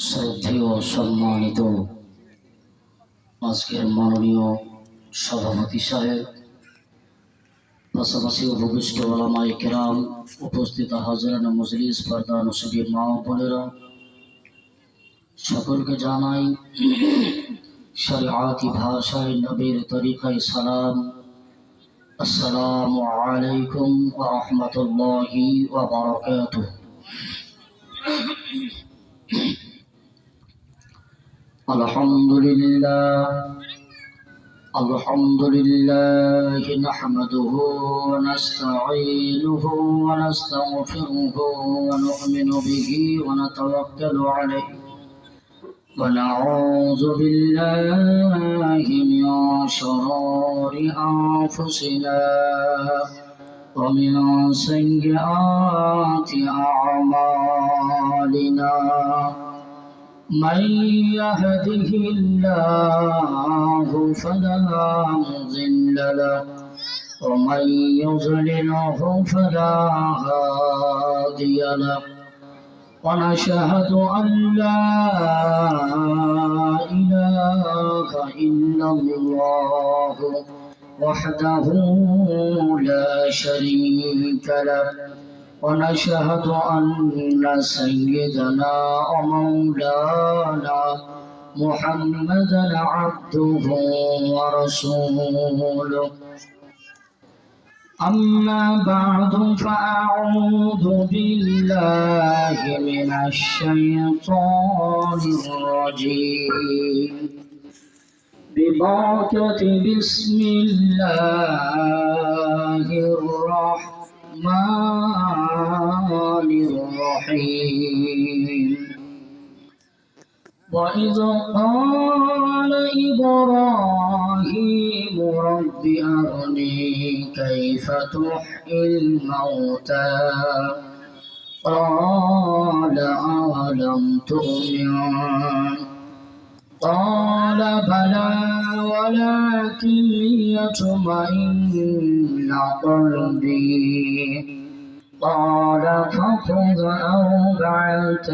শ্রদ্ধেয় সম্মানিত আজকের মাননীয় সভাপতি সাহেব, পাশাপাশি উপবিষ্ট ওলামায়ে কেরাম, উপস্থিত হাজরান মজলিস, পর্দা নসিবের মা ও বোনেরা, সকলকে জানাই শরিয়াতি ভাষায় নবীর তরিকায় সালাম। আসসালামু আলাইকুম ওয়া রাহমাতুল্লাহি ওয়া বারাকাতুহু। আলহামদুলিল্লাহ নাহমাদুহু ওয়া নাস্তাঈনুহু ওয়া নাস্তাগফিরুহু ওয়া নু'মিনু বিহি ওয়া নাতাওয়াক্কালু আলাইহি ওয়া নাউযু বিল্লাহি মিন শুরুরি আনফুসিনা ওয়া মিন সাইয়্যাতি আ'মালিনা। من يهده الله فلا مضل له ومن يضلله فلا هادي له ونشهد أن لا إله إلا الله وحده لا شريك له ونشهد أن سيدنا ومولانا محمدا عبده ورسوله. أما بعد فأعوذ بالله من الشيطان الرجيم ببركة بسم الله الرحمن الرحيم. وإذ قال إبراهيم رب أرني كيف تحيي الموتى قال أولم تؤمن قال بلى ولكن ليطمئن قلبي قال فخذ أربعة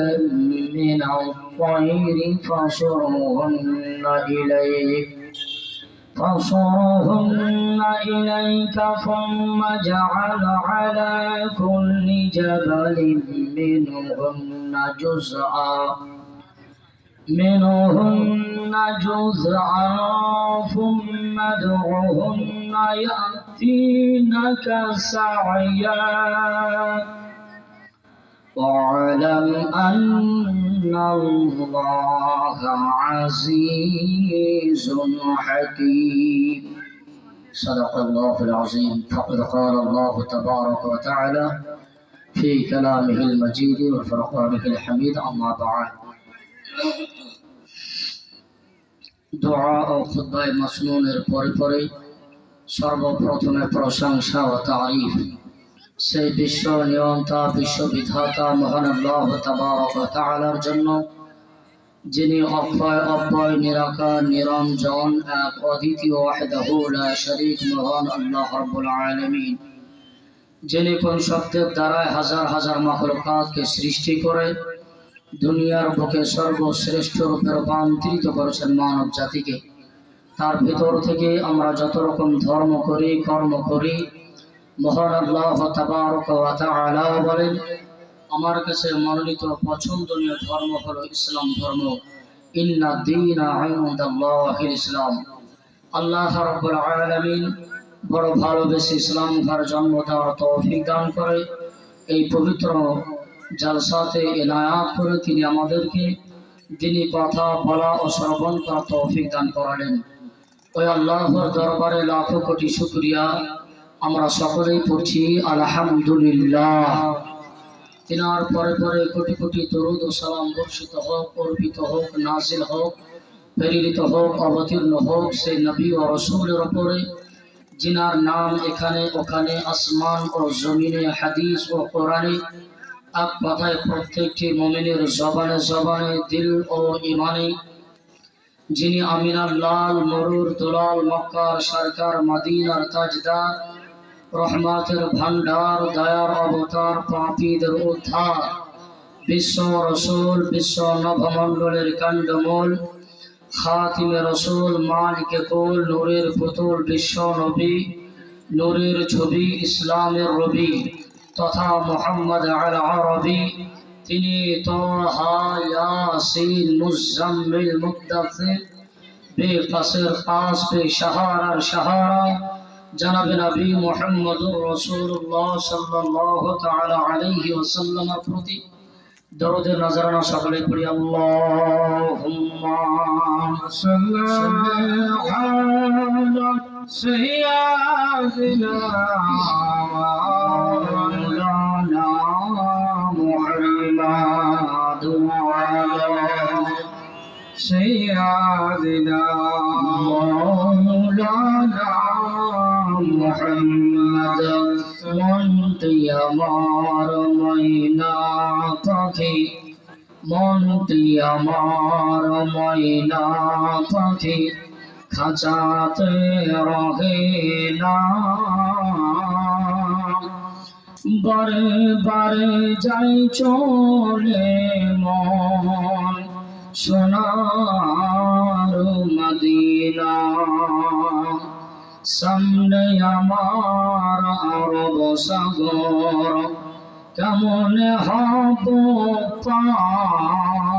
من الطير فصرهن إليك ثم اجعل على كل جبل منهن جزءا ثم ادعهن يأتينك سعيا واعلم أن الله عزيز حكيم. صدق الله العظيم. فقد قال الله تبارك وتعالى في كلامه المجيد وفرقانه الحميد. أما بعد، দোয়া ও খুতবায়ে মাসনুনের পরে পরে সর্বপ্রথমে প্রশংসা ও তারিফ সেই বিশ্ব নিয়ন্তা, বিশ্ববিধাতা মহান আল্লাহ তাবারক ওয়া তাআলার জন্য, যিনি অক্ষয় অব্যয় নিরাকার নিরঞ্জন এক অদ্বিতীয় ওয়াহদাহু লা শরীক মহান আল্লাহ রাব্বুল আলামিন, যিনি কোন শব্দের দ্বারায় হাজার হাজার মাখলুকাতকে সৃষ্টি করে দুনিয়ার বুকে সর্বশ্রেষ্ঠ রূপে রূপান্তরিত করেছেন মানব জাতিকে। তার ভিতর থেকে আমরা যত রকম ধর্ম করি, কর্ম করি, মহান আল্লাহ তাবারক ওয়া তাআলা বলেন, আমার কাছে মনোনীত পছন্দনীয় ধর্ম হলো ইসলাম ধর্ম। ইন্না দীনা ইনদাল্লাহিল ইসলাম। আল্লাহ রাব্বুল আলামিন বড় ভালোবেসে ইসলাম ধর্মের জন্ম দেওয়ার তৌফিক দান করে এই পবিত্র জালসাতে এনায়াত করে তিনি আমাদেরকে দ্বীনি কথা বলা ও শ্রবণ করার তৌফিক দান করালেন। ওই আল্লাহর দরবারে লাখো কোটি শুকরিয়া। আমরা সকলেই পড়ছি আলহামদুলিল্লাহ। তিনার পরে পরে কোটি কোটি দরুদ ও সালাম বর্ষিত হোক, অর্পিত হোক, নাজিল হোক, প্রেরিত হোক, অবতীর্ণ হোক সেই নবী ও রাসূলের উপরে, जिनार नाम एखाने ओखाने आसमान और जमीने हादीस और कुराने आप कथाय प्रत्येकटी मुमिनेर जबाने जबाने दिल और ईमाने जिनी आमिनार लाल मरुर दुलाल मक्कार सरकार मदीनार ताजदार रहमतेर भांडार दयार अवतार पापीदेर उद्धार বিশ্ব রসুল বিশ্ব নভমণ্ডলের কাণ্ডমূল খাতিমে রসুল মালিকে কুল নূরের পুতুল বিশ্ব নবী নূরের ছবি ইসলামের রবি তথা মোহাম্মদ আল আরবি তিনি তাহা ইয়াসিন মুজাম্মিল মুদ্দাসির বেকাসের কাস বেশাহারার সাহারা জনাবে নবী মুহাম্মদুর রাসূলুল্লাহ সাল্লাল্লাহু তাআলা আলাইহি ওয়াসাল্লামের প্রতি দরুদের নজরানা সকলে পড়ি আল্লাহুম্মা সাল্লি আলা সাইয়্যিদিনা মাওলানা মুহাম্মাদ ওয়া আলা সাইয়্যিদিনা মাওলানা মুহাম্মাদ মনটি আমার ময়না পাখি মনটি আমার ময়না পাখি খাঁচাতে রহে না বারে বারে যাই চলে মন সোনার মদিনা সামনে আমার আরব সাগর কেমন হব পার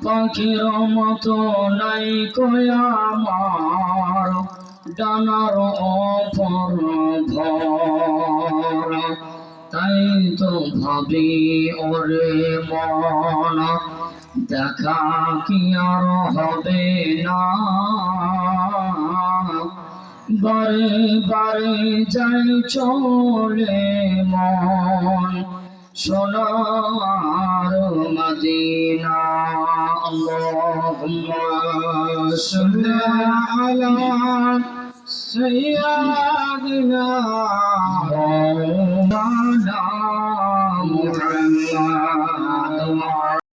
পাখির মতো নাই কই আমার ডানার অপর ভর তাই তো ভাবি ওরে মন দেখা কি আর হবে না বারে বারে যাই চলে মন সোনার মদিনা আল্লাহুম্মা সাল্লি আলা সাইয়্যিদিনা মাওলানা মুহাম্মাদ